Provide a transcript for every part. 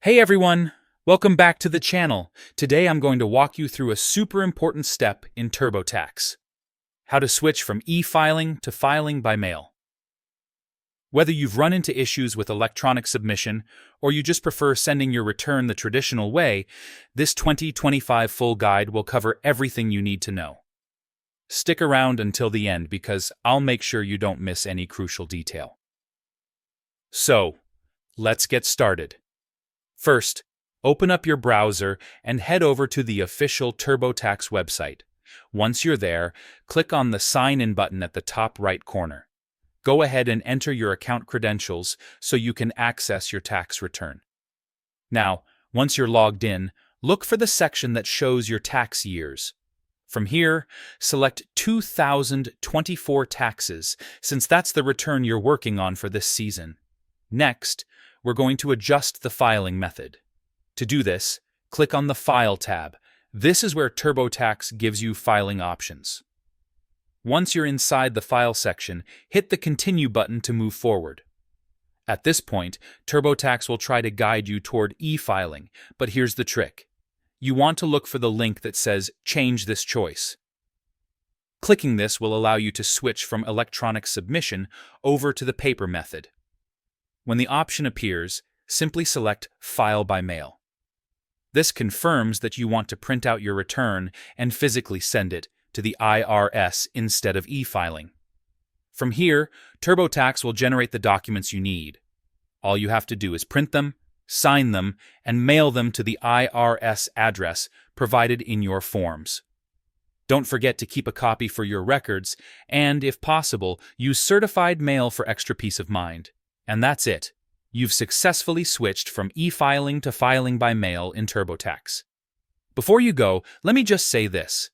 Hey everyone! Welcome back to the channel. Today I'm going to walk you through a super important step in TurboTax. How to switch from e-filing to filing by mail. Whether you've run into issues with electronic submission or you just prefer sending your return the traditional way, this 2025 full guide will cover everything you need to know. Stick around until the end because I'll make sure you don't miss any crucial detail. So, let's get started. First, open up your browser and head over to the official TurboTax website. Once you're there, click on the Sign In button at the top right corner. Go ahead and enter your account credentials so you can access your tax return. Now, once you're logged in, look for the section that shows your tax years. From here, select 2024 taxes, since that's the return you're working on for this season. Next, we're going to adjust the filing method. To do this, click on the File tab. This is where TurboTax gives you filing options. Once you're inside the File section, hit the Continue button to move forward. At this point, TurboTax will try to guide you toward e-filing, but here's the trick. You want to look for the link that says Change this choice. Clicking this will allow you to switch from electronic submission over to the paper method. When the option appears, simply select File by Mail. This confirms that you want to print out your return and physically send it to the IRS instead of e-filing. From here, TurboTax will generate the documents you need. All you have to do is print them, sign them, and mail them to the IRS address provided in your forms. Don't forget to keep a copy for your records, and, if possible, use certified mail for extra peace of mind. And that's it. You've successfully switched from e-filing to filing by mail in TurboTax. Before you go, let me just say this.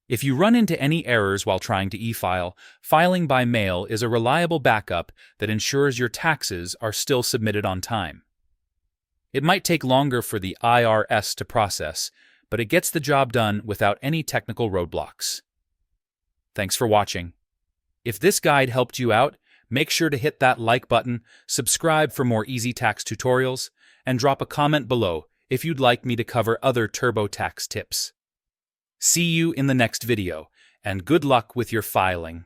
If you run into any errors while trying to e-file, filing by mail is a reliable backup that ensures your taxes are still submitted on time. It might take longer for the IRS to process, but it gets the job done without any technical roadblocks. Thanks for watching. If this guide helped you out, make sure to hit that like button, subscribe for more easy tax tutorials, and drop a comment below if you'd like me to cover other TurboTax tips. See you in the next video, and good luck with your filing.